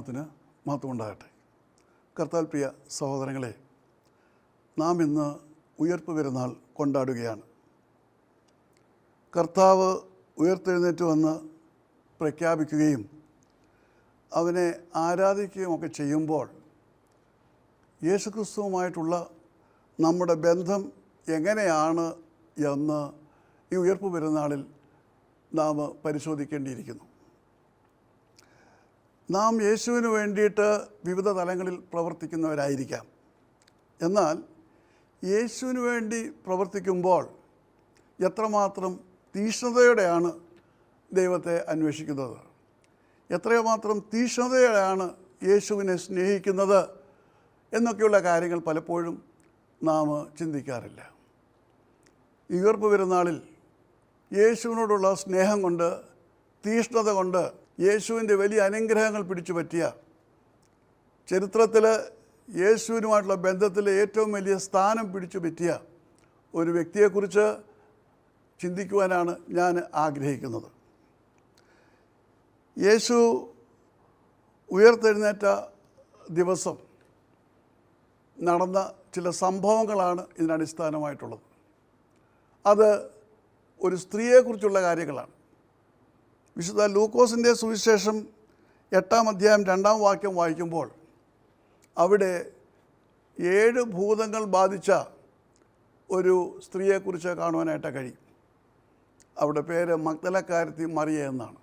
നാമത്തിന് മഹത്വം ഉണ്ടാകട്ടെ. കർത്താവിൽ പ്രിയ സഹോദരങ്ങളെ, നാം ഇന്ന് ഉയർപ്പ് പെരുന്നാൾ കൊണ്ടാടുകയാണ്. കർത്താവ് ഉയർത്തെഴുന്നേറ്റ് വന്ന് പ്രഖ്യാപിക്കുകയും അവനെ ആരാധിക്കുകയും ഒക്കെ ചെയ്യുമ്പോൾ യേശുക്രിസ്തുവുമായിട്ടുള്ള നമ്മുടെ ബന്ധം എങ്ങനെയാണ് എന്ന് ഈ ഉയർപ്പ് പെരുന്നാളിൽ നാം പരിശോധിക്കേണ്ടിയിരിക്കുന്നു. നാം യേശുവിന് വേണ്ടിയിട്ട് വിവിധ തലങ്ങളിൽ പ്രവർത്തിക്കുന്നവരായിരിക്കാം. എന്നാൽ യേശുവിന് വേണ്ടി പ്രവർത്തിക്കുമ്പോൾ എത്രമാത്രം തീക്ഷ്ണതയോടെയാണ് ദൈവത്തെ അന്വേഷിക്കുന്നത്, എത്രമാത്രം തീക്ഷ്ണതയോടെയാണ് യേശുവിനെ സ്നേഹിക്കുന്നത് എന്നൊക്കെയുള്ള കാര്യങ്ങൾ പലപ്പോഴും നാം ചിന്തിക്കാറില്ല. ഈ ഉയർപ്പ് പെരുന്നാളിൽ യേശുവിനോടുള്ള സ്നേഹം കൊണ്ട്, തീക്ഷ്ണത കൊണ്ട് യേശുവിൻ്റെ വലിയ അനുഗ്രഹങ്ങൾ പിടിച്ചു പറ്റിയ, ചരിത്രത്തിൽ യേശുവിനുമായിട്ടുള്ള ബന്ധത്തിൽ ഏറ്റവും വലിയ സ്ഥാനം പിടിച്ചു പറ്റിയ ഒരു വ്യക്തിയെക്കുറിച്ച് ചിന്തിക്കുവാനാണ് ഞാൻ ആഗ്രഹിക്കുന്നത്. യേശു ഉയർത്തെഴുന്നേറ്റ ദിവസം നടന്ന ചില സംഭവങ്ങളാണ് ഇതിനടിസ്ഥാനമായിട്ടുള്ളത്. അത് ഒരു സ്ത്രീയെക്കുറിച്ചുള്ള കാര്യങ്ങളാണ്. വിശുദ്ധ ലൂക്കോസിൻ്റെ സുവിശേഷം 8-ാം അധ്യായം 2-ാം വാക്യം വായിക്കുമ്പോൾ അവിടെ 7 ഭൂതങ്ങൾ ബാധിച്ച ഒരു സ്ത്രീയെക്കുറിച്ച് കാണുവാനായിട്ട് കഴിയും. അവിടെ പേര് മഗ്ദലക്കാരത്തി മറിയ എന്നാണ്.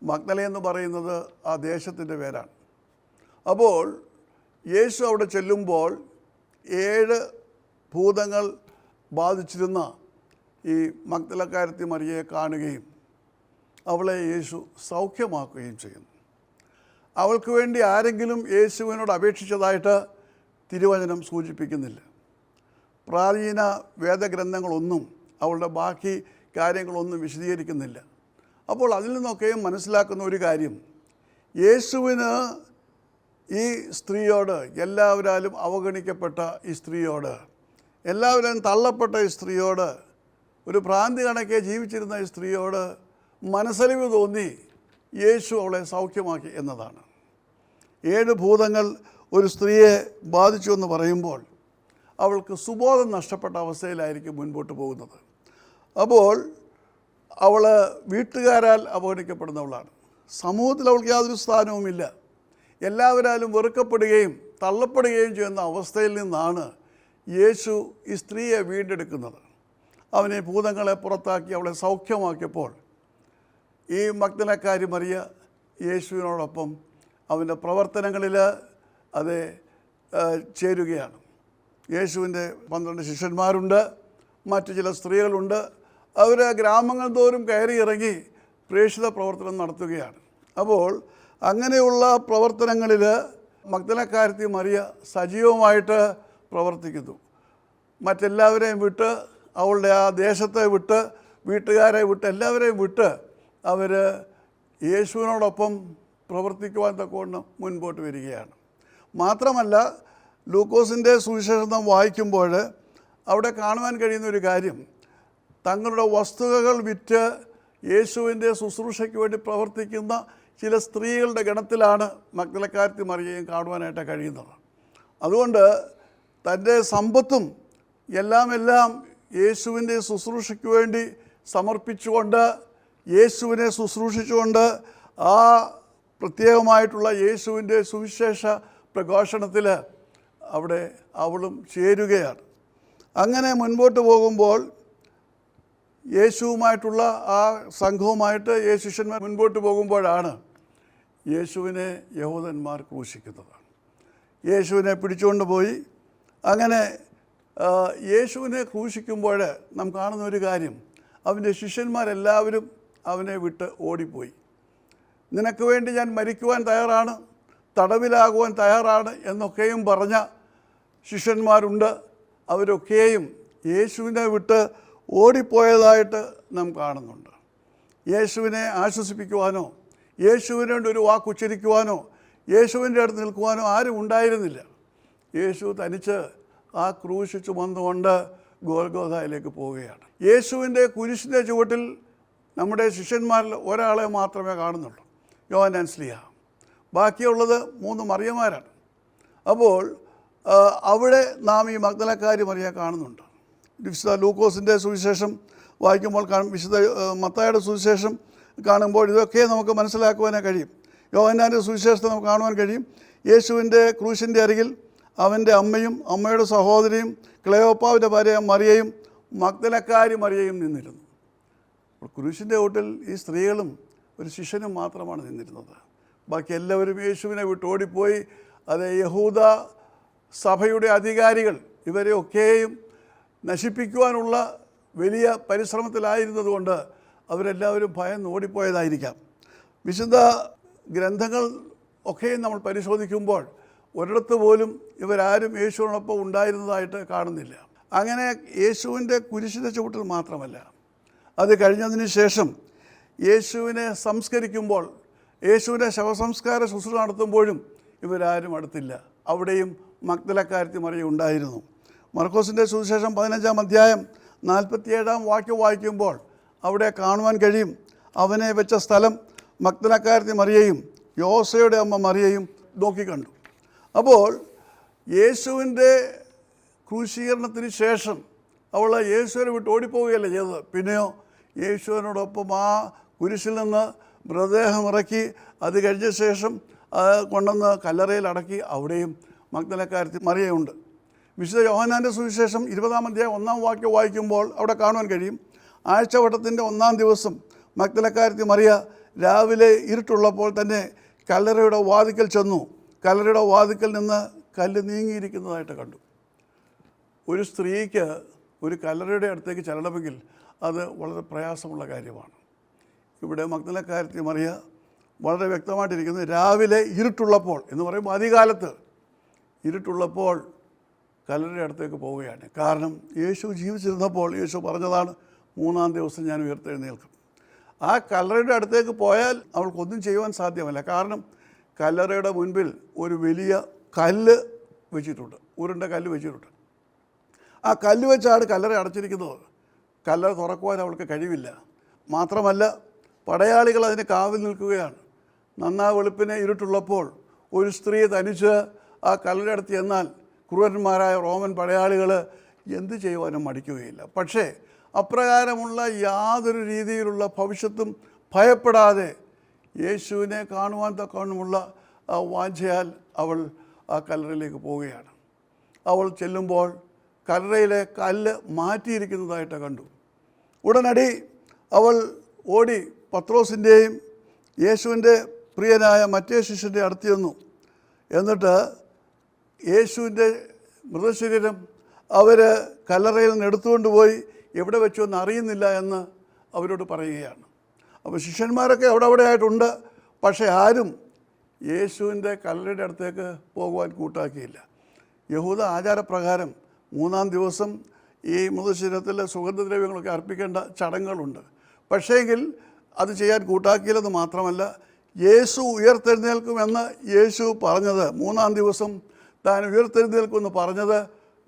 മഗ്ദല എന്ന് പറയുന്നത് ആ ദേശത്തിൻ്റെ പേരാണ്. അപ്പോൾ യേശു അവിടെ ചെല്ലുമ്പോൾ 7 ഭൂതങ്ങൾ ബാധിച്ചിരുന്ന ഈ മഗ്ദലക്കാരത്തി മറിയയെ കാണുകയും അവളെ യേശു സൗഖ്യമാക്കുകയും ചെയ്യുന്നു. അവൾക്ക് വേണ്ടി ആരെങ്കിലും യേശുവിനോട് അപേക്ഷിച്ചതായിട്ട് തിരുവചനം സൂചിപ്പിക്കുന്നില്ല. പ്രാചീന വേദഗ്രന്ഥങ്ങളൊന്നും അവളുടെ ബാക്കി കാര്യങ്ങളൊന്നും വിശദീകരിക്കുന്നില്ല. അപ്പോൾ അതിൽ നിന്നൊക്കെയും മനസ്സിലാക്കുന്ന ഒരു കാര്യം, യേശുവിന് ഈ സ്ത്രീയോട്, എല്ലാവരാലും അവഗണിക്കപ്പെട്ട ഈ സ്ത്രീയോട്, എല്ലാവരും തള്ളപ്പെട്ട ഈ സ്ത്രീയോട്, ഒരു ഭ്രാന്തി കണക്കെ ജീവിച്ചിരുന്ന ഈ സ്ത്രീയോട് മനസ്സലിവ് തോന്നി യേശു അവളെ സൗഖ്യമാക്കി എന്നതാണ്. 7 ഭൂതങ്ങൾ ഒരു സ്ത്രീയെ ബാധിച്ചു എന്ന് പറയുമ്പോൾ അവൾക്ക് സുബോധം നഷ്ടപ്പെട്ട അവസ്ഥയിലായിരിക്കും മുൻപോട്ട് പോകുന്നത്. അപ്പോൾ അവൾ വീട്ടുകാരാൽ അവഗണിക്കപ്പെടുന്നവളാണ്. സമൂഹത്തിൽ അവൾക്ക് യാതൊരു സ്ഥാനവുമില്ല. എല്ലാവരാലും വെറുക്കപ്പെടുകയും തള്ളപ്പെടുകയും ചെയ്യുന്ന അവസ്ഥയിൽ നിന്നാണ് യേശു ഈ സ്ത്രീയെ വീണ്ടെടുക്കുന്നത്. അവനെ ഭൂതങ്ങളെ പുറത്താക്കി അവളെ സൗഖ്യമാക്കിയപ്പോൾ ഈ മഗ്ദലക്കാരി മറിയ യേശുവിനോടൊപ്പം അവൻ്റെ പ്രവർത്തനങ്ങളിൽ അത് ചേരുകയാണ്. യേശുവിൻ്റെ 12 ശിഷ്യന്മാരുണ്ട്, മറ്റു ചില സ്ത്രീകളുണ്ട്. അവർ ഗ്രാമങ്ങൾ തോറും കയറി ഇറങ്ങി പ്രേക്ഷിത പ്രവർത്തനം നടത്തുകയാണ്. അപ്പോൾ അങ്ങനെയുള്ള പ്രവർത്തനങ്ങളിൽ മഗ്ദലക്കാരത്തി മറിയ സജീവമായിട്ട് പ്രവർത്തിക്കുന്നു. മറ്റെല്ലാവരെയും വിട്ട്, അവളുടെ ആ ദേശത്തെ വിട്ട്, വീട്ടുകാരെ വിട്ട്, എല്ലാവരെയും വിട്ട് അവർ യേശുവിനോടൊപ്പം പ്രവർത്തിക്കുവാൻ തക്കവണ്ണം മുൻപോട്ട് വരികയാണ്. മാത്രമല്ല, ലൂക്കോസിൻ്റെ സുവിശേഷം നാം വായിക്കുമ്പോൾ അവിടെ കാണുവാൻ കഴിയുന്ന ഒരു കാര്യം, തങ്ങളുടെ വസ്തുവകൾ വിറ്റ് യേശുവിൻ്റെ ശുശ്രൂഷയ്ക്ക് വേണ്ടി പ്രവർത്തിക്കുന്ന ചില സ്ത്രീകളുടെ ഗണത്തിലാണ് മഗ്ദലക്കാരത്തി മറിയയും കാണുവാനായിട്ട് കഴിയുന്നത്. അതുകൊണ്ട് തൻ്റെ സമ്പത്തും എല്ലാം യേശുവിൻ്റെ ശുശ്രൂഷയ്ക്ക് വേണ്ടി സമർപ്പിച്ചുകൊണ്ട്, യേശുവിനെ ശുശ്രൂഷിച്ചുകൊണ്ട് ആ പ്രത്യേകമായിട്ടുള്ള യേശുവിൻ്റെ സുവിശേഷ പ്രഘോഷണത്തിൽ അവിടെ അവളും ചേരുകയാണ്. അങ്ങനെ മുൻപോട്ട് പോകുമ്പോൾ യേശുവുമായിട്ടുള്ള ആ സംഘവുമായിട്ട് ശിഷ്യന്മാർ മുൻപോട്ട് പോകുമ്പോഴാണ് യേശുവിനെ യഹൂദന്മാർ ക്രൂശിക്കുന്നത്. യേശുവിനെ പിടിച്ചുകൊണ്ട് പോയി. അങ്ങനെ യേശുവിനെ ക്രൂശിക്കുമ്പോൾ നാം കാണുന്ന ഒരു കാര്യം, അവൻ്റെ ശിഷ്യന്മാരെല്ലാവരും അവനെ വിട്ട് ഓടിപ്പോയി. നിനക്ക് വേണ്ടി ഞാൻ മരിക്കുവാൻ തയ്യാറാണ്, തടവിലാകുവാൻ തയ്യാറാണ് എന്നൊക്കെയും പറഞ്ഞ ശിഷ്യന്മാരുണ്ട്. അവരൊക്കെയും യേശുവിനെ വിട്ട് ഓടിപ്പോയതായിട്ട് നാം കാണുന്നുണ്ട്. യേശുവിനെ ആശ്വസിപ്പിക്കുവാനോ, യേശുവിന് വേണ്ടി ഒരു വാക്കുച്ചരിക്കുവാനോ, യേശുവിൻ്റെ അടുത്ത് നിൽക്കുവാനോ ആരും ഉണ്ടായിരുന്നില്ല. യേശു തനിച്ച് ആ ക്രൂശ് ചുമന്നുകൊണ്ട് ഗോൽഗോഥയിലേക്ക് പോവുകയാണ്. യേശുവിൻ്റെ കുരിശിൻ്റെ ചുവട്ടിൽ നമ്മുടെ ശിഷ്യന്മാരിൽ ഒരാളെ മാത്രമേ കാണുന്നുള്ളൂ, യോഹന്നാൻ സ്ലീഹ. ബാക്കിയുള്ളത് 3 മറിയമാരാണ്. അപ്പോൾ അവിടെ നാം ഈ മഗ്ദലക്കാരി മറിയ കാണുന്നുണ്ട്. വിശുദ്ധ ലൂക്കോസിൻ്റെ സുവിശേഷം വായിക്കുമ്പോൾ വിശുദ്ധ മത്തായിയുടെ സുവിശേഷം കാണുമ്പോൾ ഇതൊക്കെ നമുക്ക് മനസ്സിലാക്കുവാനേ കഴിയും. യോഹന്നാൻ്റെ സുവിശേഷത്തെ നമുക്ക് കാണുവാൻ കഴിയും. യേശുവിൻ്റെ ക്രൂശിൻ്റെ അരികിൽ അവൻ്റെ അമ്മയും അമ്മയുടെ സഹോദരിയും ക്ലെയോപ്പാവിൻ്റെ ഭാര്യ മറിയയും മഗ്ദലക്കാരി മറിയയും നിന്നിരുന്നു. ക്രൂശിൻ്റെ ഓട്ടിൽ ഈ സ്ത്രീകളും ഒരു ശിഷ്യനും മാത്രമാണ് നിന്നിരുന്നത്. ബാക്കി എല്ലാവരും യേശുവിനെ വിട്ട് ഓടിപ്പോയി. അത് യഹൂദ സഭയുടെ അധികാരികൾ ഇവരെയൊക്കെയും നശിപ്പിക്കുവാനുള്ള വലിയ പരിശ്രമത്തിലായിരുന്നതുകൊണ്ട് അവരെല്ലാവരും ഭയന്ന് ഓടിപ്പോയതായിരിക്കാം. വിശുദ്ധ ഗ്രന്ഥങ്ങൾ ഒക്കെയും നമ്മൾ പരിശോധിക്കുമ്പോൾ ഒരിടത്ത് പോലും ഇവരാരും യേശുവിനൊപ്പം ഉണ്ടായിരുന്നതായിട്ട് കാണുന്നില്ല. അങ്ങനെ യേശുവിൻ്റെ കുരിശിൻ്റെ ചുവട്ടിൽ മാത്രമല്ല, അത് കഴിഞ്ഞതിന് ശേഷം യേശുവിനെ സംസ്കരിക്കുമ്പോൾ, യേശുവിൻ്റെ ശവസംസ്കാര ശുശ്രൂഷ നടത്തുമ്പോഴും ഇവരാരും അടുത്തില്ല. അവിടെയും മഗ്ദലക്കാരത്തി മറിയ ഉണ്ടായിരുന്നു. മർക്കോസിൻ്റെ സുവിശേഷം 15-ാം അധ്യായം 47-ാം വാക്യം വായിക്കുമ്പോൾ അവിടെ കാണുവാൻ കഴിയും, അവനെ വെച്ച സ്ഥലം മഗ്ദലക്കാരത്തി മറിയയും യോസയുടെ അമ്മ മറിയയും നോക്കിക്കണ്ടു. അപ്പോൾ യേശുവിൻ്റെ ക്രൂശീകരണത്തിന് ശേഷം അവൾ യേശുവിനെ വിട്ട് ഓടിപ്പോവുകയല്ല ചെയ്തത്. പിന്നെയോ യേശുവിനോടൊപ്പം ആ കുരിശിൽ നിന്ന് മൃതദേഹം ഇറക്കി അത് കഴിഞ്ഞ ശേഷം കൊണ്ടുവന്ന് കല്ലറയിൽ അടക്കി. അവിടെയും മഗ്ദലക്കാരത്തി മറിയയുണ്ട്. വിശുദ്ധ യോഹന്നാൻ്റെ സുവിശേഷം 20-ാം അധ്യായം 1-ാം വാക്യം വായിക്കുമ്പോൾ അവിടെ കാണുവാൻ കഴിയും, ആഴ്ചവട്ടത്തിൻ്റെ 1-ാം ദിവസം മഗ്ദലക്കാരത്തി മറിയ രാവിലെ ഇരുട്ടുള്ളപ്പോൾ തന്നെ കല്ലറയുടെ വാതിക്കൽ ചെന്നു. കല്ലറയുടെ വാതിക്കൽ നിന്ന് കല്ല് നീങ്ങിയിരിക്കുന്നതായിട്ട് കണ്ടു. ഒരു സ്ത്രീക്ക് ഒരു കല്ലറയുടെ അടുത്തേക്ക് ചെല്ലണമെങ്കിൽ അത് വളരെ പ്രയാസമുള്ള കാര്യമാണ്. ഇവിടെ മഗ്ദലക്കാരത്തി മറിയ വളരെ വ്യക്തമായിട്ടിരിക്കുന്നത് രാവിലെ ഇരുട്ടുള്ളപ്പോൾ എന്ന് പറയുമ്പോൾ അധികാലത്ത് ഇരുട്ടുള്ളപ്പോൾ കല്ലറയുടെ അടുത്തേക്ക് പോവുകയാണ്. കാരണം യേശു ജീവിച്ചിരുന്നപ്പോൾ യേശു പറഞ്ഞതാണ്, 3-ാം ദിവസം ഞാൻ ഉയർത്തെഴുന്നേൽക്കും. ആ കല്ലറയുടെ അടുത്തേക്ക് പോയാൽ അവൾക്കൊന്നും ചെയ്യുവാൻ സാധ്യമല്ല. കാരണം കല്ലറയുടെ മുൻപിൽ ഒരു വലിയ കല്ല് വെച്ചിട്ടുണ്ട്, ഉരുണ്ട കല്ല് വെച്ചിട്ടുണ്ട്. ആ കല്ല് വെച്ചാണ് കല്ലറ അടച്ചിരിക്കുന്നത്. കല്ലറ തുറക്കുവാൻ അവൾക്ക് കഴിവില്ല. മാത്രമല്ല പടയാളികൾ അതിന് കാവൽ നിൽക്കുകയാണ്. നന്നാ വെളുപ്പിനെ ഇരുട്ടുള്ളപ്പോൾ ഒരു സ്ത്രീ തനിച്ച് ആ കല്ലറ അടുത്ത് ചെന്നാൽ ക്രൂരന്മാരായ റോമൻ പടയാളികൾ എന്ത് ചെയ്യുവാനും മടിക്കുകയില്ല. പക്ഷേ അപ്രകാരമുള്ള യാതൊരു രീതിയിലുള്ള ഭവിഷ്യത്തും ഭയപ്പെടാതെ യേശുവിനെ കാണുവാൻ തക്കവണ്ണമുള്ള വാഞ്ചയാൽ അവൾ ആ കല്ലറയിലേക്ക് പോവുകയാണ്. അവൾ ചെല്ലുമ്പോൾ കല്ലറയിലെ കല്ല് മാറ്റിയിരിക്കുന്നതായിട്ട് കണ്ടു. ഉടനടി അവൾ ഓടി പത്രോസിൻ്റെയും യേശുവിൻ്റെ പ്രിയനായ മറ്റേ ശിഷ്യൻ്റെ അടുത്ത് ചെന്നു. എന്നിട്ട് യേശുവിൻ്റെ മൃതശരീരം അവർ കല്ലറയിൽ നിന്ന് എടുത്തുകൊണ്ട് പോയി എവിടെ വെച്ചു എന്ന് അറിയുന്നില്ല എന്ന് അവരോട് പറയുകയാണ്. അപ്പോൾ ശിഷ്യന്മാരൊക്കെ അവിടെ ആയിട്ടുണ്ട്. പക്ഷേ ആരും യേശുവിൻ്റെ കല്ലറയുടെ അടുത്തേക്ക് പോകുവാൻ കൂട്ടാക്കിയില്ല. യഹൂദ ആചാരപ്രകാരം 3-ാം ദിവസം ഈ മൃതശരീരത്തിൽ സുഗന്ധദ്രവ്യങ്ങളൊക്കെ അർപ്പിക്കേണ്ട ചടങ്ങുകളുണ്ട്. പക്ഷേങ്കിൽ അത് ചെയ്യാൻ കൂട്ടാക്കിയില്ലെന്ന് മാത്രമല്ല, യേശു ഉയർത്തെഴുന്നേൽക്കുമെന്ന് യേശു പറഞ്ഞത്, 3-ാം ദിവസം താൻ ഉയർത്തെഴുന്നേൽക്കുമെന്ന് പറഞ്ഞത്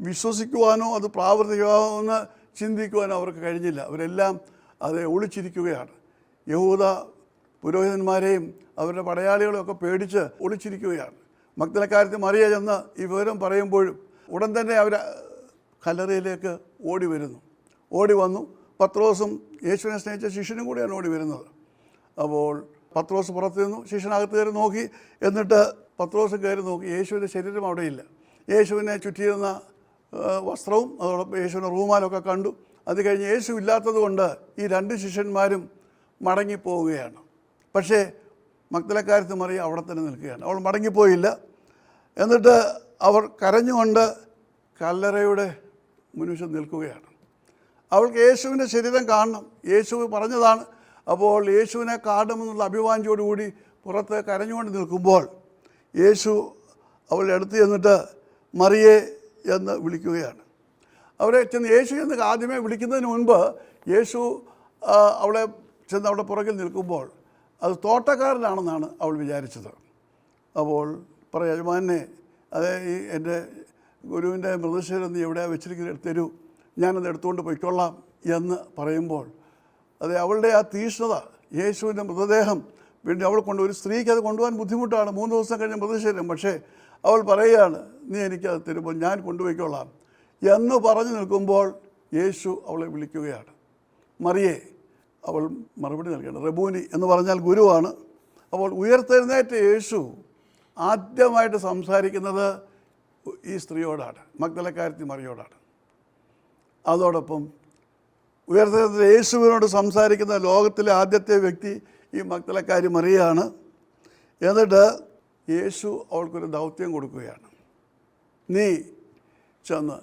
വിശ്വസിക്കുവാനോ അത് പ്രാവർത്തികമാവുമെന്ന് ചിന്തിക്കുവാനോ അവർക്ക് കഴിഞ്ഞില്ല. അവരെല്ലാം അത് ഒളിച്ചിരിക്കുകയാണ്. യഹൂദ പുരോഹിതന്മാരെയും അവരുടെ പടയാളികളെയൊക്കെ പേടിച്ച് ഒളിച്ചിരിക്കുകയാണ്. മഗ്ദലക്കാരത്തി മറിയ ചെന്ന് ഈ വിവരം പറയുമ്പോഴും ഉടൻ തന്നെ അവർ കല്ലറയിലേക്ക് ഓടി വന്നു. പത്രോസും യേശുവിനെ സ്നേഹിച്ച ശിഷ്യനും കൂടിയാണ് ഓടി വരുന്നത്. അപ്പോൾ പത്രോസ് പുറത്ത് നിന്നു, ശിഷ്യനകത്ത് കയറി നോക്കി. എന്നിട്ട് പത്രോസും കയറി നോക്കി, യേശുവിൻ്റെ ശരീരം അവിടെയില്ല. യേശുവിനെ ചുറ്റിയിരുന്ന വസ്ത്രവും അതോടൊപ്പം യേശുവിൻ്റെ റൂമാലൊക്കെ കണ്ടു. അത് കഴിഞ്ഞ് യേശു ഇല്ലാത്തത് കൊണ്ട് ഈ 2 ശിഷ്യന്മാരും മടങ്ങിപ്പോവുകയാണ്. പക്ഷേ മഗ്ദലക്കാരത്തി മറിയ അവിടെ തന്നെ നിൽക്കുകയാണ്. അവൾ മടങ്ങിപ്പോയില്ല. എന്നിട്ട് അവർ കരഞ്ഞുകൊണ്ട് കല്ലറയുടെ മുൻവശം നിൽക്കുകയാണ്. അവൾക്ക് യേശുവിൻ്റെ ശരീരം കാണണം, യേശു പറഞ്ഞതാണ്. അപ്പോൾ യേശുവിനെ കാണണമെന്നുള്ള അഭിവാഞ്ചയോടുകൂടി പുറത്ത് കരഞ്ഞുകൊണ്ട് നിൽക്കുമ്പോൾ യേശു അവളുടെ അടുത്ത് ചെന്നിട്ട് മറിയേ എന്ന് വിളിക്കുകയാണ്. അവരെ ചെന്ന് യേശു എന്ന് ആദ്യമേ വിളിക്കുന്നതിന് മുൻപ് യേശു അവളെ ചെന്ന് അവിടെ പുറകിൽ നിൽക്കുമ്പോൾ അത് തോട്ടക്കാരനാണെന്നാണ് അവൾ വിചാരിച്ചത്. അപ്പോൾ യജമാനെ, അതെ, ഈ എൻ്റെ ഗുരുവിൻ്റെ മൃതശരീരം നീ എവിടെയാണ് വെച്ചിരിക്കുന്നത് തരൂ, ഞാനത് എടുത്തുകൊണ്ട് പോയിക്കൊള്ളാം എന്ന് പറയുമ്പോൾ അതെ അവളുടെ ആ തീഷ്ണത, യേശുവിൻ്റെ മൃതദേഹം പിന്നെ അവൾ ഒരു സ്ത്രീക്ക് അത് കൊണ്ടുപോകാൻ ബുദ്ധിമുട്ടാണ്. 3 ദിവസം കഴിഞ്ഞ് മൃതശരീരം. പക്ഷേ അവൾ പറയുകയാണ്, നീ എനിക്കത് തരുമ്പോൾ ഞാൻ കൊണ്ടുപോയിക്കൊള്ളാം എന്ന് പറഞ്ഞു നിൽക്കുമ്പോൾ യേശു അവളെ വിളിക്കുകയാണ്, മറിയേ. അവൾ മറുപടി നൽകണം. റബൂനി എന്ന് പറഞ്ഞാൽ ഗുരുവാണ്. അപ്പോൾ ഉയർത്തെഴുന്നേറ്റ യേശു ആദ്യമായിട്ട് സംസാരിക്കുന്നത് ഈ സ്ത്രീയോടാണ്, മഗ്ദലക്കാരത്തി മറിയോടാണ്. അതോടൊപ്പം ഉയർത്തെഴുന്നേറ്റ യേശുവിനോട് സംസാരിക്കുന്ന ലോകത്തിലെ ആദ്യത്തെ വ്യക്തി ഈ മഗ്ദലക്കാരി മറിയാണ്. എന്നിട്ട് യേശു അവൾക്കൊരു ദൗത്യം കൊടുക്കുകയാണ്. നീ ചെന്ന്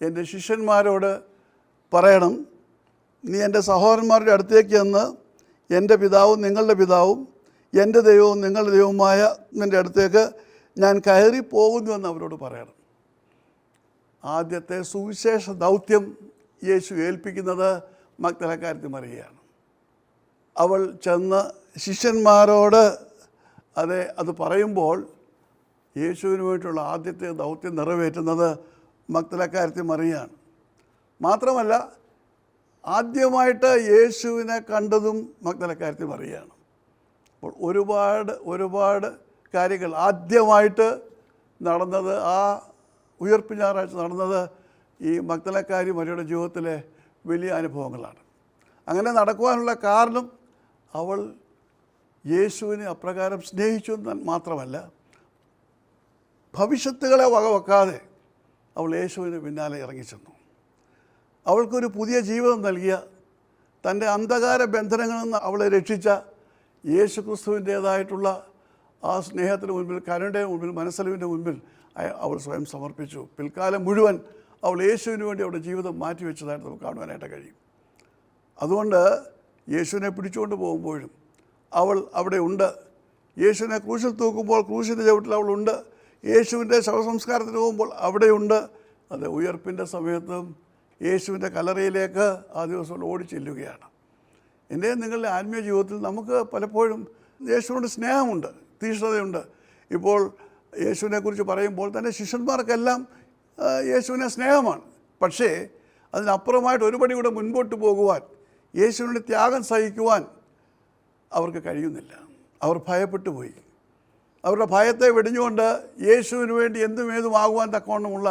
എൻ്റെ ശിഷ്യന്മാരോട് പറയണം, നീ എൻ്റെ സഹോദരന്മാരുടെ അടുത്തേക്ക് ചെന്ന് എൻ്റെ പിതാവും നിങ്ങളുടെ പിതാവും എൻ്റെ ദൈവവും നിങ്ങളുടെ ദൈവവുമായ നിൻ്റെ അടുത്തേക്ക് ഞാൻ കയറി പോകുന്നുവെന്ന് അവരോട് പറയണം. ആദ്യത്തെ സുവിശേഷ ദൗത്യം യേശു ഏൽപ്പിക്കുന്നത് മഗ്ദലക്കാരത്തി മറിയയാണ്. അവൾ ചെന്ന് ശിഷ്യന്മാരോട് അത് പറയുമ്പോൾ യേശുവിന് വേണ്ടിയിട്ടുള്ള ആദ്യത്തെ ദൗത്യം നിറവേറ്റുന്നത് മഗ്ദലക്കാരത്തി മറിയയാണ്. മാത്രമല്ല, ആദ്യമായിട്ട് യേശുവിനെ കണ്ടതും മഗ്ദലക്കാരത്തി മറിയയാണ്. അപ്പോൾ ഒരുപാട് കാര്യങ്ങൾ ആദ്യമായിട്ട് നടന്നത്, ആ ഉയർപ്പ് ഞായറാഴ്ച നടന്നത് ഈ മഗ്ദലക്കാരി മറിയയുടെ ജീവിതത്തിലെ വലിയ അനുഭവങ്ങളാണ്. അങ്ങനെ നടക്കുവാനുള്ള കാരണം അവൾ യേശുവിനെ അപ്രകാരം സ്നേഹിച്ചു എന്ന് മാത്രമല്ല, ഭവിഷ്യത്തുകളെ വകവെക്കാതെ അവൾ യേശുവിന് പിന്നാലെ ഇറങ്ങിച്ചെന്നു. അവൾക്കൊരു പുതിയ ജീവിതം നൽകിയ, തൻ്റെ അന്ധകാര ബന്ധനങ്ങളിൽ നിന്ന് അവളെ രക്ഷിച്ച യേശു ക്രിസ്തുവിൻ്റേതായിട്ടുള്ള ആ സ്നേഹത്തിന് മുൻപിൽ, കരുണയുടെ മുൻപിൽ, മനസ്സലിവിൻ്റെ മുൻപിൽ അവൾ സ്വയം സമർപ്പിച്ചു. പിൽക്കാലം മുഴുവൻ അവൾ യേശുവിന് വേണ്ടി അവളുടെ ജീവിതം മാറ്റിവെച്ചതായിട്ട് നമുക്ക് കാണുവാനായിട്ട് കഴിയും. അതുകൊണ്ട് യേശുവിനെ പിടിച്ചുകൊണ്ട് പോകുമ്പോഴും അവൾ അവിടെ ഉണ്ട്. യേശുവിനെ ക്രൂശിൽ തൂക്കുമ്പോൾ ക്രൂശിൻ്റെ ചവിട്ടിൽ അവളുണ്ട്. യേശുവിൻ്റെ ശവസംസ്കാരത്തിന് പോകുമ്പോൾ അവിടെയുണ്ട്. അത് ഉയർപ്പിൻ്റെ സമയത്തും യേശുവിൻ്റെ കല്ലറയിലേക്ക് ആ ദിവസം ഓടിച്ചെല്ലുകയാണ്. എൻ്റെയും നിങ്ങളുടെ ആത്മീയ ജീവിതത്തിൽ നമുക്ക് പലപ്പോഴും യേശുവിനോട് സ്നേഹമുണ്ട്, തീക്ഷ്ണതയുണ്ട്. ഇപ്പോൾ യേശുവിനെക്കുറിച്ച് പറയുമ്പോൾ തന്നെ ശിഷ്യന്മാർക്കെല്ലാം യേശുവിനെ സ്നേഹമാണ്. പക്ഷേ അതിനപ്പുറമായിട്ട് ഒരുപടി കൂടെ മുൻപോട്ട് പോകുവാൻ, യേശുവിൻ്റെ ത്യാഗം സഹിക്കുവാൻ അവർക്ക് കഴിയുന്നില്ല. അവർ ഭയപ്പെട്ടു പോയി. അവരുടെ ഭയത്തെ വെടിഞ്ഞുകൊണ്ട് യേശുവിന് വേണ്ടി എന്തും ഏതുമാകുവാൻ തക്കവണ്ണമുള്ള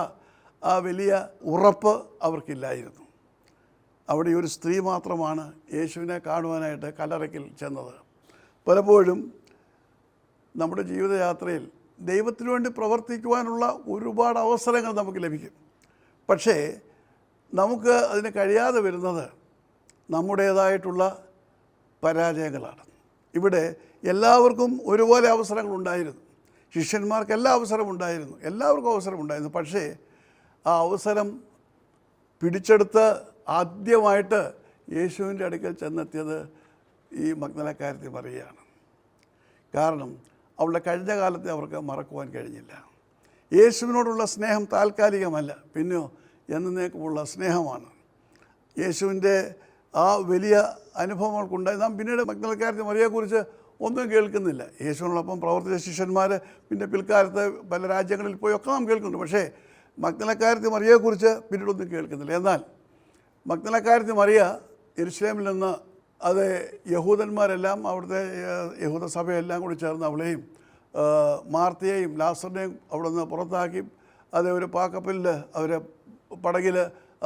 ആ വലിയ ഉറപ്പ് അവർക്കില്ലായിരുന്നു. അവിടെ ഒരു സ്ത്രീ മാത്രമാണ് യേശുവിനെ കാണുവാനായിട്ട് കല്ലറയ്ക്കൽ ചെന്നത്. പലപ്പോഴും നമ്മുടെ ജീവിതയാത്രയിൽ ദൈവത്തിനു വേണ്ടി പ്രവർത്തിക്കുവാനുള്ള ഒരുപാട് അവസരങ്ങൾ നമുക്ക് ലഭിക്കും. പക്ഷേ നമുക്ക് അതിന് കഴിയാതെ വരുന്നത് നമ്മുടേതായിട്ടുള്ള പരാജയങ്ങളാണ്. ഇവിടെ എല്ലാവർക്കും ഒരുപോലെ അവസരങ്ങളുണ്ടായിരുന്നു. ശിഷ്യന്മാർക്ക് എല്ലാ അവസരമുണ്ടായിരുന്നു, എല്ലാവർക്കും അവസരമുണ്ടായിരുന്നു. പക്ഷേ ആ അവസരം പിടിച്ചെടുത്ത് ആദ്യമായിട്ട് യേശുവിൻ്റെ അടുക്കൽ ചെന്നെത്തിയത് ഈ മഗ്ദലക്കാരത്തി മറിയയാണ്. കാരണം അവളുടെ കഴിഞ്ഞ കാലത്തെ അവർക്ക് മറക്കുവാൻ കഴിഞ്ഞില്ല. യേശുവിനോടുള്ള സ്നേഹം താൽക്കാലികമല്ല, പിന്നെയോ എന്നേക്കുമുള്ള സ്നേഹമാണ്. യേശുവിൻ്റെ ആ വലിയ അനുഭവങ്ങൾക്കുണ്ടായി. നാം പിന്നീട് മഗ്ദലക്കാരത്തി മറിയയെക്കുറിച്ച് ഒന്നും കേൾക്കുന്നില്ല. യേശുവിനോടൊപ്പം പ്രവർത്തിച്ച ശിഷ്യന്മാർ പിന്നെ പിൽക്കാലത്ത് പല രാജ്യങ്ങളിൽ പോയൊക്കെ നാം കേൾക്കുന്നുണ്ട്. പക്ഷേ മഗ്ദലക്കാരത്തി മറിയയെക്കുറിച്ച് പിന്നീടൊന്നും കേൾക്കുന്നില്ല. എന്നാൽ മഗ്ദലക്കാരത്തി മറിയ യെരുശലേമിൽ നിന്ന് അത് യഹൂദന്മാരെല്ലാം, അവിടുത്തെ യഹൂദ സഭയെല്ലാം കൂടി ചേർന്ന് അവളെയും മാർത്തയെയും ലാസറിനെയും അവിടെ നിന്ന് പുറത്താക്കി ഒരു പാക്കപ്പലിൽ അവരെ പടകിൽ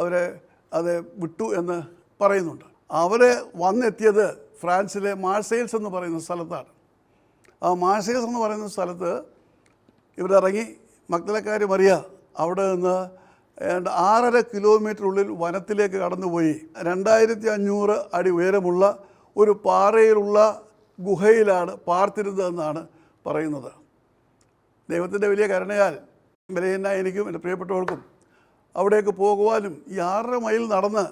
അവരെ വിട്ടു എന്ന് പറയുന്നുണ്ട്. അവരെ വന്നെത്തിയത് ഫ്രാൻസിലെ മാർസെയിൽസ് എന്ന് പറയുന്ന സ്ഥലത്താണ്. ആ മാർസെയിൽസ് എന്ന് പറയുന്ന സ്ഥലത്ത് ഇവരിറങ്ങി. മഗ്ദലക്കാരി മറിയ അവിടെ നിന്ന് 6.5 കിലോമീറ്ററുള്ളിൽ വനത്തിലേക്ക് കടന്നുപോയി 2500 അടി ഉയരമുള്ള ഒരു പാറയിലുള്ള ഗുഹയിലാണ് പാർത്തിരുന്നതെന്നാണ് പറയുന്നത്. ദൈവത്തിൻ്റെ വലിയ കരുണയാൽ ബലഹീനനായ എനിക്കും എൻ്റെ പ്രിയപ്പെട്ടവർക്കും അവിടേക്ക് പോകുവാനും ഈ 6.5 മൈൽ നടന്ന്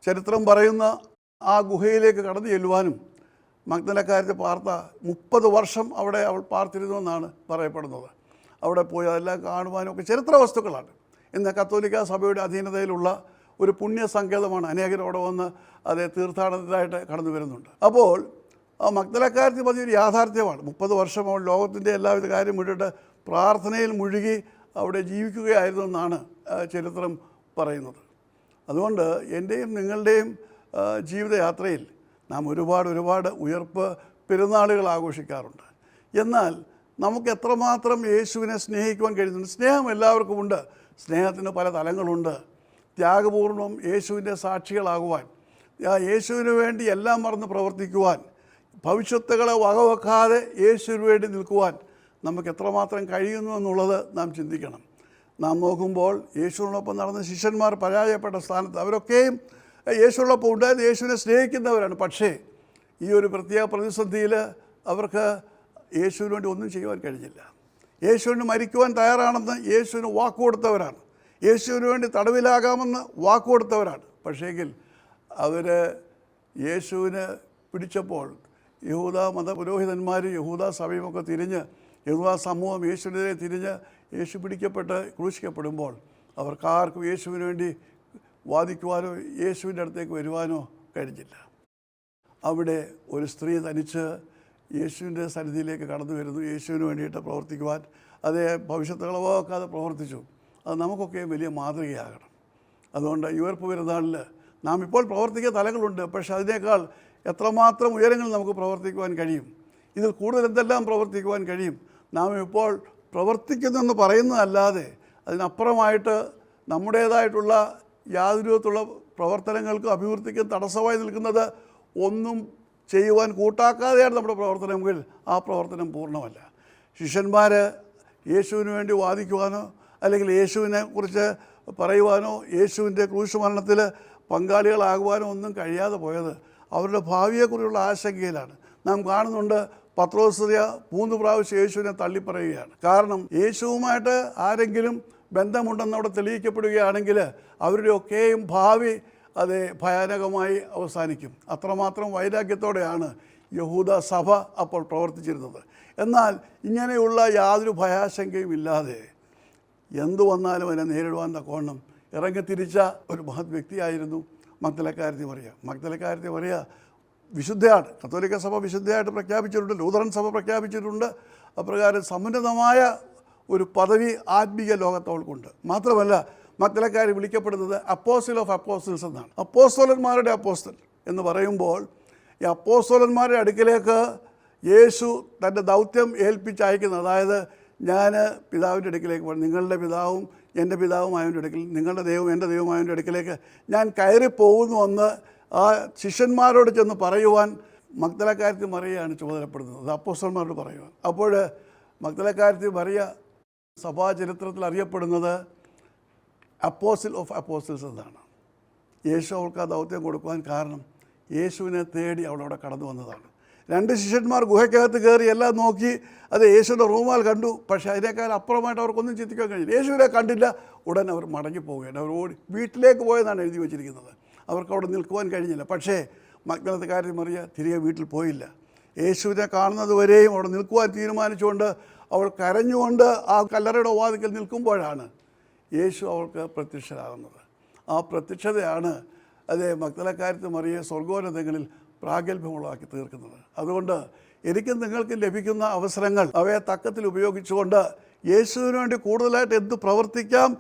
ചരിത്രം പറയുന്ന ആ ഗുഹയിലേക്ക് കടന്നു ചെല്ലുവാനും മഗ്ദലക്കാരത്തെ പാർത്ത 30 വർഷം അവിടെ അവൾ പാർത്തിരുന്നുവെന്നാണ് പറയപ്പെടുന്നത്. അവിടെ പോയി അതെല്ലാം കാണുവാനും ഒക്കെ ചരിത്ര വസ്തുക്കളാണ്. ഇന്ന് കത്തോലിക്ക സഭയുടെ അധീനതയിലുള്ള ഒരു പുണ്യസങ്കേതമാണ്. അനേകരോടെ വന്ന് അത് തീർത്ഥാടനത്തിനായിട്ട് കടന്നു വരുന്നുണ്ട്. അപ്പോൾ ആ മഗ്ദലക്കാരത്തി പറഞ്ഞൊരു യാഥാർത്ഥ്യമാണ്. 30 വർഷം അവൾ ലോകത്തിൻ്റെ എല്ലാവിധ കാര്യം വിട്ടിട്ട് പ്രാർത്ഥനയിൽ മുഴുകി അവിടെ ജീവിക്കുകയായിരുന്നു എന്നാണ് ചരിത്രം പറയുന്നത്. അതുകൊണ്ട് എൻ്റെയും നിങ്ങളുടെയും ജീവിതയാത്രയിൽ നാം ഒരുപാട് ഉയർപ്പ് പെരുന്നാളുകൾ ആഘോഷിക്കാറുണ്ട്. എന്നാൽ നമുക്ക് എത്രമാത്രം യേശുവിനെ സ്നേഹിക്കുവാൻ കഴിയുന്നുണ്ട്? സ്നേഹം എല്ലാവർക്കും ഉണ്ട്. സ്നേഹത്തിന് പല തലങ്ങളുണ്ട്. ത്യാഗപൂർണ്ണം യേശുവിൻ്റെ സാക്ഷികളാകുവാൻ, യേശുവിന് വേണ്ടി എല്ലാം മറന്ന് പ്രവർത്തിക്കുവാൻ, ഭവിഷ്യത്തുകളെ വകവെക്കാതെ യേശുവിന് വേണ്ടി നിൽക്കുവാൻ നമുക്ക് എത്രമാത്രം കഴിയുന്നു എന്നുള്ളത് നാം ചിന്തിക്കണം. നാം നോക്കുമ്പോൾ യേശുവിനോടൊപ്പം നടന്ന ശിഷ്യന്മാർ പരാജയപ്പെട്ട സ്ഥാനത്ത് അവരൊക്കെയും യേശുവിനോടൊപ്പം ഉണ്ടായത് യേശുവിനെ സ്നേഹിക്കുന്നവരാണ്. പക്ഷേ ഈ ഒരു പ്രത്യേക പ്രതിസന്ധിയിൽ അവർക്ക് യേശുവിന് വേണ്ടി ഒന്നും ചെയ്യുവാൻ കഴിഞ്ഞില്ല. യേശുവിന് മരിക്കുവാൻ തയ്യാറാണെന്ന് യേശുവിന് വാക്കുകൊടുത്തവരാണ്. യേശുവിന് വേണ്ടി തടവിലാകാമെന്ന് വാക്കുകൊടുത്തവരാണ്. പക്ഷേങ്കിൽ അവർ യേശുവിനെ പിടിച്ചപ്പോൾ യഹൂദ മതപുരോഹിതന്മാരും യഹൂദ സഭയുമൊക്കെ തിരിഞ്ഞ്, യഹൂദ സമൂഹം യേശുവിനെതിരെ തിരിഞ്ഞ് യേശു പിടിക്കപ്പെട്ട് ക്രൂശിക്കപ്പെടുമ്പോൾ അവർക്കാർക്കും യേശുവിന് വേണ്ടി വാദിക്കുവാനോ യേശുവിൻ്റെ അടുത്തേക്ക് വരുവാനോ കഴിഞ്ഞില്ല. അവിടെ ഒരു സ്ത്രീ തനിച്ച് യേശുവിൻ്റെ സന്നിധിയിലേക്ക് കടന്നു വരുന്നു. യേശുവിന് വേണ്ടിയിട്ട് പ്രവർത്തിക്കുവാൻ അതേ ഭവിഷ്യത്തുകളെ വകവെക്കാതെ പ്രവർത്തിച്ചു. അത് നമുക്കൊക്കെ വലിയ മാതൃകയാകണം. അതുകൊണ്ട് ഉയർപ്പ് പെരുന്നാളിൽ നാം ഇപ്പോൾ പ്രവർത്തിക്കുന്ന തലങ്ങളുണ്ട്. പക്ഷേ അതിനേക്കാൾ എത്രമാത്രം ഉയരങ്ങൾ നമുക്ക് പ്രവർത്തിക്കുവാൻ കഴിയും, ഇതിൽ കൂടുതൽ എന്തെല്ലാം പ്രവർത്തിക്കുവാൻ കഴിയും. നാം ഇപ്പോൾ പ്രവർത്തിക്കുന്നെന്ന് പറയുന്നതല്ലാതെ അതിനപ്പുറമായിട്ട് നമ്മുടേതായിട്ടുള്ള യാതൊരു വിധത്തിലുള്ള പ്രവർത്തനങ്ങൾക്കും അഭിവൃദ്ധിക്കും തടസ്സമായി നിൽക്കുന്നത് ഒന്നും ചെയ്യുവാൻ കൂട്ടാക്കാതെയാണ് നമ്മുടെ പ്രവർത്തനമെങ്കിൽ ആ പ്രവർത്തനം പൂർണ്ണമല്ല. ശിഷ്യന്മാർ യേശുവിന് വേണ്ടി വാദിക്കുവാനോ അല്ലെങ്കിൽ യേശുവിനെ കുറിച്ച് പറയുവാനോ യേശുവിൻ്റെ ക്രൂശ് മരണത്തിൽ പങ്കാളികളാകുവാനോ ഒന്നും കഴിയാതെ പോയത് അവരുടെ ഭാവിയെക്കുറിച്ചുള്ള ആശങ്കയിലാണ്. നാം കാണുന്നുണ്ട്, പത്രോസ് 3 പ്രാവശ്യം യേശുവിനെ തള്ളിപ്പറയുകയാണ്. കാരണം യേശുവുമായിട്ട് ആരെങ്കിലും ബന്ധമുണ്ടെന്ന് അവിടെ തെളിയിക്കപ്പെടുകയാണെങ്കിൽ അവരുടെയൊക്കെയും ഭാവി അത് ഭയാനകമായി അവസാനിക്കും. അത്രമാത്രം വൈരാഗ്യത്തോടെയാണ് യഹൂദ സഭ അപ്പോൾ പ്രവർത്തിച്ചിരുന്നത്. എന്നാൽ ഇങ്ങനെയുള്ള യാതൊരു ഭയാശങ്കയും ഇല്ലാതെ എന്തു വന്നാലും അതിനെ നേരിടുവാൻ തക്കവണ്ണം ഇറങ്ങിത്തിരിച്ച ഒരു മഹത് വ്യക്തിയായിരുന്നു മഗ്ദലക്കാരത്തി മറിയ. മഗ്ദലക്കാരത്തി മറിയ വിശുദ്ധയാണ്. കത്തോലിക്ക സഭ വിശുദ്ധയായിട്ട് പ്രഖ്യാപിച്ചിട്ടുണ്ട്, ലൂഥറൻ സഭ പ്രഖ്യാപിച്ചിട്ടുണ്ട്. അപ്രകാരം സമുന്നതമായ ഒരു പദവി ആത്മീയ ലോകത്തവൾക്കുണ്ട്. മാത്രമല്ല മഗ്ദലക്കാരി വിളിക്കപ്പെടുന്നത് അപ്പോസ്റ്റൽ ഓഫ് അപ്പോസ്റ്റൽസ് എന്നാണ്. അപ്പോസ്തലന്മാരുടെ അപ്പോസ്റ്റൽ എന്ന് പറയുമ്പോൾ ഈ അപ്പോസ്തലന്മാരുടെ അടുക്കിലേക്ക് യേശു തൻ്റെ ദൗത്യം ഏൽപ്പിച്ചയക്കുന്നത്, അതായത് ഞാൻ പിതാവിൻ്റെ അടുക്കിലേക്ക് പോകണം, നിങ്ങളുടെ പിതാവും എൻ്റെ പിതാവുമായവൻ്റെ അടുക്കൽ, നിങ്ങളുടെ ദൈവം എൻ്റെ ദൈവമായവൻ്റെ അടുക്കിലേക്ക് ഞാൻ കയറിപ്പോകുന്നുവെന്ന് ആ ശിഷ്യന്മാരോട് ചെന്ന് പറയുവാൻ മഗ്ദലക്കാരത്തി മറിയയാണ് ചുമതലപ്പെടുന്നത്. അത് അപ്പോസ്തലന്മാരോട് പറയുവാൻ. അപ്പോൾ മഗ്ദലക്കാരത്തി മറിയ സഭാചരിത്രത്തിൽ അറിയപ്പെടുന്നത് അപ്പോസ്റ്റൽ ഓഫ് അപ്പോസ്റ്റൽസ് എന്നാണ്. യേശു അവൾക്ക് ആ ദൗത്യം കൊടുക്കുവാൻ കാരണം യേശുവിനെ തേടി അവളവിടെ കടന്നു വന്നതാണ്. 2 ശിഷ്യന്മാർ ഗുഹയ്ക്കകത്ത് കയറി എല്ലാം നോക്കി, അത് യേശുവിൻ്റെ റൂമാൽ കണ്ടു. പക്ഷേ അതിനേക്കാൾ അപ്പുറമായിട്ട് അവർക്കൊന്നും ചിന്തിക്കാൻ കഴിഞ്ഞില്ല. യേശുവിനെ കണ്ടില്ല. ഉടൻ അവർ മടങ്ങിപ്പോവുകയാണ്. അവർ ഓടി വീട്ടിലേക്ക് പോയെന്നാണ് എഴുതി വച്ചിരിക്കുന്നത്. അവർക്ക് അവിടെ നിൽക്കുവാൻ കഴിഞ്ഞില്ല. പക്ഷേ മഗ്ദലക്കാരത്തി മറിയ തിരികെ വീട്ടിൽ പോയില്ല. യേശുവിനെ കാണുന്നത് വരെയും അവിടെ നിൽക്കുവാൻ തീരുമാനിച്ചുകൊണ്ട് അവൾ കരഞ്ഞുകൊണ്ട് ആ കല്ലറയുടെ വാതിക്കൽ നിൽക്കുമ്പോഴാണ് യേശു അവൾക്ക് പ്രത്യക്ഷരാകുന്നത്. ആ പ്രത്യക്ഷതയാണ് അതേ മഗ്ദലക്കാരത്തി മറിയെ സ്വർഗോന്നതങ്ങളിൽ പ്രാഗൽഭ്യമുള്ളതാക്കി തീർക്കുന്നത്. അതുകൊണ്ട് എനിക്കും നിങ്ങൾക്കും ലഭിക്കുന്ന അവസരങ്ങൾ അവയെ തക്കത്തിൽ ഉപയോഗിച്ചുകൊണ്ട് യേശുവിന് വേണ്ടി കൂടുതലായിട്ട് എന്ത് പ്രവർത്തിക്കാം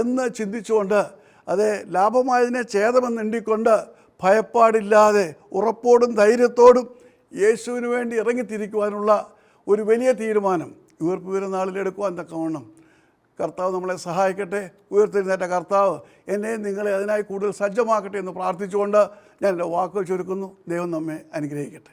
എന്ന് ചിന്തിച്ചുകൊണ്ട് അതേ ലാഭമായതിനെ ഛേദമെന്ന് എണ്ണിക്കൊണ്ട് ഭയപ്പാടില്ലാതെ ഉറപ്പോടും ധൈര്യത്തോടും യേശുവിന് വേണ്ടി ഇറങ്ങിത്തിരിക്കുവാനുള്ള ഒരു വലിയ തീരുമാനം ഉയർപ്പ് പെരുന്നാളിൽ എടുക്കുവാൻ തക്കവണ്ണം കർത്താവ് നമ്മളെ സഹായിക്കട്ടെ. ഉയർത്തെഴുന്നേറ്റ കർത്താവ് എന്നെ നിങ്ങളെ അതിനായി കൂടുതൽ സജ്ജമാക്കട്ടെ എന്ന് പ്രാർത്ഥിച്ചുകൊണ്ട് ഞാൻ എൻ്റെ വാക്കുകൾ ചുരുക്കുന്നു. ദൈവം നമ്മെ അനുഗ്രഹിക്കട്ടെ.